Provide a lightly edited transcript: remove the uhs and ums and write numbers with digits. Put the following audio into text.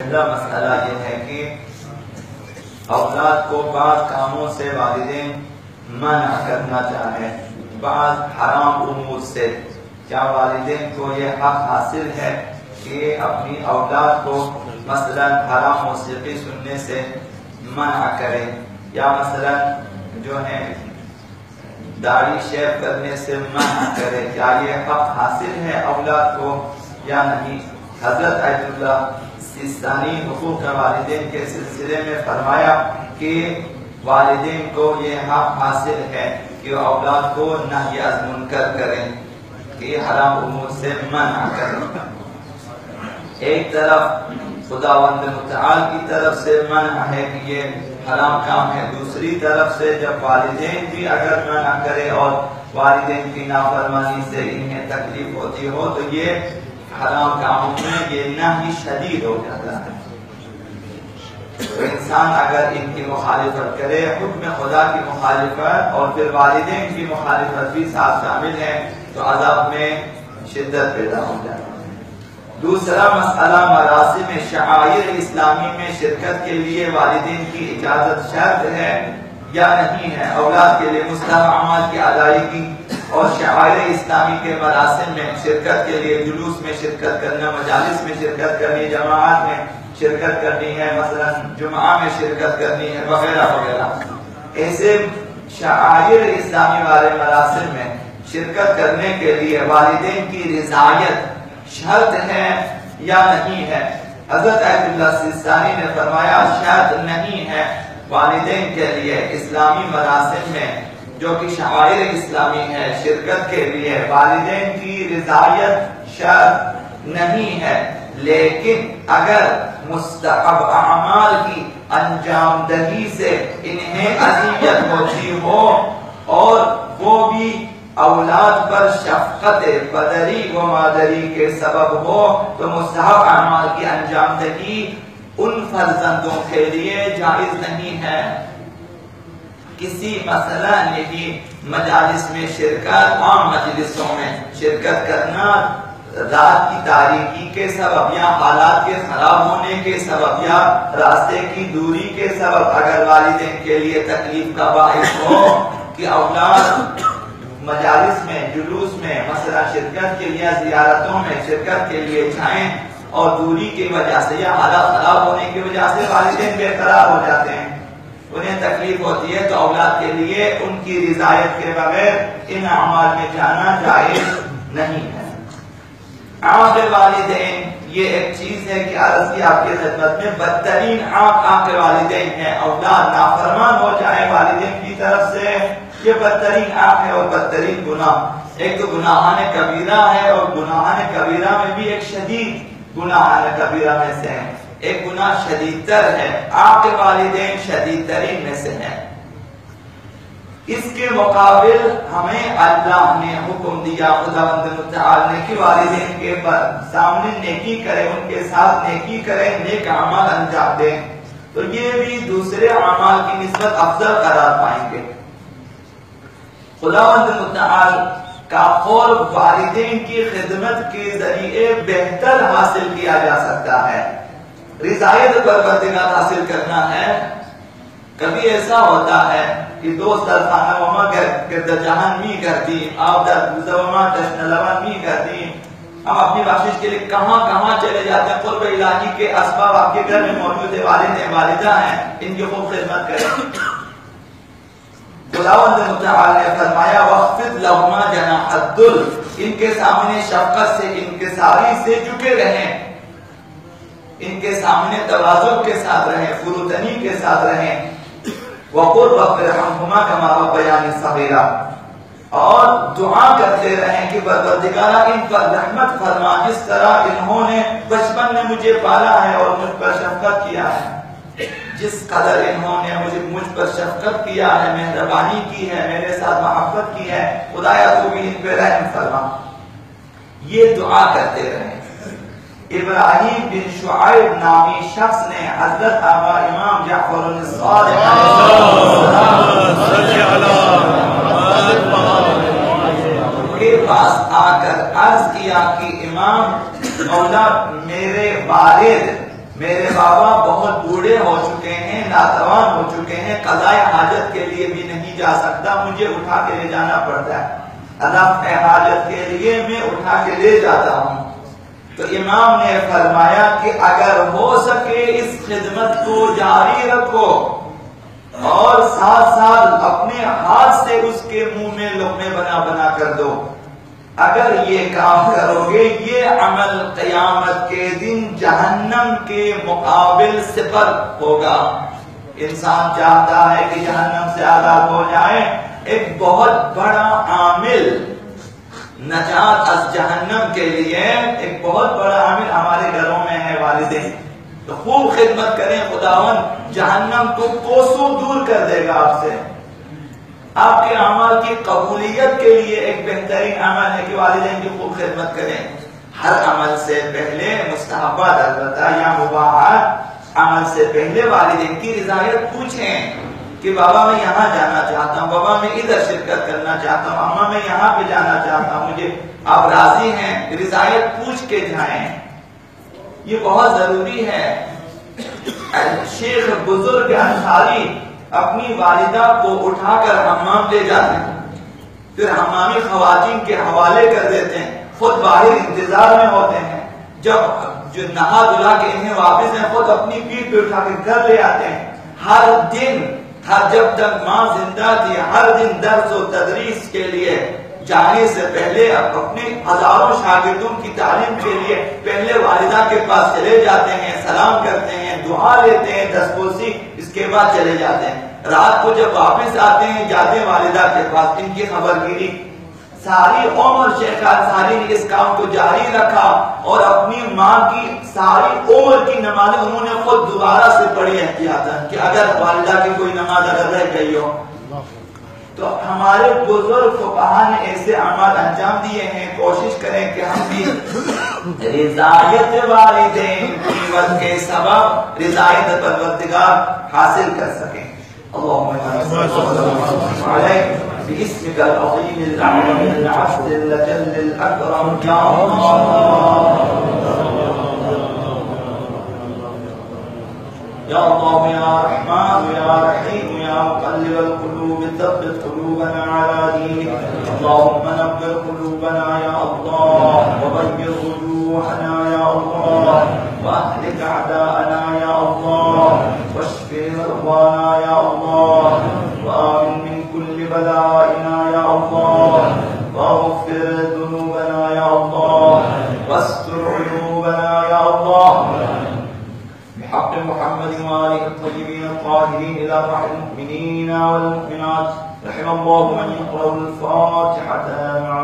پہلا مسئلہ یہ ہے کہ اولاد کو بعض کاموں سے والدین منع کرنا چاہیں، بعض حرام امور سے، کیا والدین کو یہ حق حاصل ہے کہ اپنی اولاد کو مثلا حرام موسیقی سننے سے منع کرے، یا مثلا جو ہے داڑھی شیو کرنے سے منع کرے؟ کیا یہ حق حاصل ہے اولاد کو یا نہیں؟ حضرت آیت اللہ سیستانی حقوق والدین کے سلسلے میں فرمایا کہ والدین کو یہ حق حاصل ہے کہ اولاد کو نہی از منکر کریں، کہ حرام امور سے منع کریں۔ ایک طرف خداوند متعال کی طرف سے منع ہے کہ یہ حرام کام ہے، دوسری طرف سے جب والدین بھی اگر منع کرے اور والدین کی نافرمانی سے انہیں تکلیف ہوتی ہو تو یہ حرام کاموں میں یہ نہی شدید ہو جاتا ہے۔ تو انسان اگر ان کی مخالفت کرے، حکم خدا کی مخالفت اور پھر والدین کی مخالفت بھی ساتھ شامل ہے، تو عذاب میں شدت پیدا ہو جاتی ہے۔ دوسرا مسئلہ مراسم شعائر اسلامی میں شرکت کے لیے والدین کی اجازت شرط ہے یا نہیں ہے؟ اولاد کے لیے مستحب اعمال کی ادائیگی اور شعائر اسلامی کے مراسم میں شرکت کے لیے جلوس میں شرکت کرنا، مجالس میں شرکت کرنی، جماعت میں شرکت کرنی ہے، مثلا جمعہ میں شرکت کرنی ہے، وغیرہ وغیرہ، ایسے شعائر اسلامی والے مراسم میں شرکت کرنے کے لیے والدین کی رضایت شرط ہے یا نہیں ہے؟ حضرت آیت اللہ سیستانی نے فرمایا شرط نہیں ہے والدین کے لیے اسلامی مراسم میں جو کہ شعائر اسلامی ہے شرکت کے لیے والدین کی رضایت شرط نہیں ہے، لیکن اگر مستحب اعمال کی انجام دہی سے انہیں اذیت ہوتی ہو اور وہ بھی اولاد پر شفقت پدری و مادری کے سبب ہو تو مستحب اعمال کی انجام دہی ان فرزندوں کے لیے جائز نہیں ہے۔ کسی مثلا یہی مجالس میں شرکت، عام مجلسوں میں شرکت کرنا رات کی تاریکی کے سبب یا حالات کے خراب ہونے کے سبب یا راستے کی دوری کے سبب اگر والدین کے لیے تکلیف کا باعث ہو کہ اولاد مجالس میں جلوس میں مثلا شرکت کے لیے زیارتوں میں شرکت کے لیے جائیں اور دوری کی وجہ سے یا حالات خراب ہونے کی وجہ سے والدین بے قرار ہو جاتے ہیں، انہیں تکلیف ہوتی ہے، تو اولاد کے لیے ان کی رضایت کے بغیر ان اعمال میں جانا جائز نہیں ہے۔ عاق والدین یہ ایک چیز ہے کہ عرض کی آپ کی خدمت میں بدترین عاق والدین ہیں، اولاد نافرمان ہو جائے والدین کی طرف سے، یہ بدترین عاق ہے اور بدترین گناہ۔ ایک تو گناہان کبیرہ ہے اور گناہان کبیرہ میں بھی ایک شدید گناہان کبیرہ میں سے ہے، ایک گناہ شدید تر ہے، عاق والدین شدید ترین میں سے ہے۔ اس کے مقابل ہمیں اللہ نے حکم دیا، خداوند متعال نے، کہ والدین کے سامنے نیکی کریں، ان کے ساتھ نیکی کریں، نیک اعمال انجام دیں، تو یہ بھی دوسرے اعمال کی نسبت افضل قرار پائیں گے۔ خداوند متعال کا قرب والدین کی خدمت کے ذریعے بہتر حاصل کیا جا سکتا ہے، رضایت پروردگار حاصل کرنا ہے۔ کبھی ایسا ہوتا ہے کہ دوست در خانه و ما گرد جهان میگردیم، آب در کوزه و ما تشنه لبان میگردیم، ہم اپنی بخشش کے لیے کہاں کہاں چلے جاتے ہیں، قرب الہی کے اسباب آپ کے گھر میں موجود ہے، والد ہیں، والدہ ہیں، ان کی خوب خدمت کریں۔ خداوند متعال نے فرمایا وَخْفِضْ لَهُمَا جَنَاحَ الذُّلِّ، ان کے سامنے شفقت سے انکساری سے جھکے رہیں، ان کے سامنے تواضع کے ساتھ رہیں، فروتنی کے ساتھ رہیں۔ وَقُلْ رَبِّ ارْحَمْهُمَا كَمَا رَبَّيَانِي صَغِيرًا، اور دعا کرتے رہیں کہ پروردگارا ان پر رحمت فرما جس طرح انہوں نے بچپن میں مجھے پالا ہے اور مجھ پر شفقت کیا ہے، جس قدر انہوں نے مجھ پر شفقت کیا ہے، مہربانی کی ہے، میرے ساتھ محبت کی ہے، خدایا تو بھی ان پہ رحم فرما۔ یہ دعا کرتے رہیں۔ ابراہیم بن شعیب نامی شخص نے حضرت آبا امام جعفر الصادق کے پاس آ کر عرض کیا کہ امام مولا میرے والد میرے بابا بہت بوڑھے ہو چکے ہیں، ناتوان ہو چکے ہیں، قضاء حاجت کے لیے بھی نہیں جا سکتا، مجھے اٹھا کے لے جانا پڑتا ہے، رفع حاجت کے لیے میں اٹھا کے لے جاتا ہوں۔ تو امام نے فرمایا کہ اگر ہو سکے اس خدمت کو جاری رکھو اور ساتھ ساتھ اپنے ہاتھ سے اس کے منہ میں لقمے بنا بنا کر دو۔ اگر یہ کام کرو گے یہ عمل قیامت کے دن جہنم کے مقابل صفر ہوگا۔ انسان چاہتا ہے کہ جہنم سے آزاد ہو جائے، ایک بہت بڑا عامل نجات از جہنم کے لیے، ایک بہت بڑا عامل ہمارے گھروں میں ہے والدین۔ تو خوب خدمت کریں، خداون جہنم کو کوسوں دور کر دے گا آپ سے۔ آپ کے اعمال کی قبولیت کے لیے ایک بہترین عمل ہے کہ والدین کی خوب خدمت کریں۔ ہر عمل سے پہلے مستحبات البتہ یا مباحات، عمل سے پہلے والدین کی رضایت پوچھیں کہ بابا میں یہاں جانا چاہتا ہوں، بابا میں ادھر شرکت کرنا چاہتا ہوں، اماں میں یہاں پہ جانا چاہتا ہوں، مجھے آپ راضی ہیں؟ رضایت پوچھ کے جائیں، یہ بہت ضروری ہے۔ شیخ بزرگ انصاری اپنی والدہ کو اٹھا کر حمام لے جاتے ہیں، پھر حمامی خواتین کے حوالے کر دیتے ہیں، خود باہر انتظار میں ہوتے ہیں، جب جو نہا دھلا کے انہیں واپس ہیں خود اپنی پیٹھ پہ اٹھا کے گھر لے آتے ہیں۔ ہر دن، جب تک ماں زندہ تھی، ہر دن درس و تدریس کے لیے جانے سے پہلے اپنے ہزاروں شاگردوں کی تعلیم کے لیے پہلے والدہ کے پاس چلے جاتے ہیں، سلام کرتے ہیں، دعا لیتے ہیں، دستبوسی، اس کے بعد چلے جاتے ہیں۔ رات کو جب واپس آتے ہیں جاتے ہیں والدہ کے پاس، ان کی خبر گیری۔ ساری عمر شیخ انصاری نے اس کام کو جاری رکھا اور اپنی ماں کی ساری عمر کی نمازیں انہوں نے خود دوبارہ سے پڑھی احتیاطاً کہ اگر والدہ کی کوئی نماز اگر رہ گئی ہو تو ہمارے بزرگ فقہا نے ایسے اعمال انجام دیے ہیں۔ کوشش کریں کہ ہم بھی رضایت والدین کی وجہ کے سبب رضایت پروردگار حاصل کر سکیں۔ اللهم صل عليك باسمك العظيم الأعظم العز الجل الأكرم يا الله يا الله يا رحمن يا رحيم يا مقلب القلوب ثبت قلوبنا على دينك اللهم نبر قلوبنا يا الله وبيض وجوهنا يا الله واهلك اعداءنا يا الله واشف مرضانا يا الله وآمن من كل بلائنا يا الله واغفر ذنوبنا يا الله واستر عيوبنا يا الله بحق محمد وآله الطيبين الطاهرين إلى روح المؤمنين والمؤمنات رحم الله من يقرأ الفاتحة مع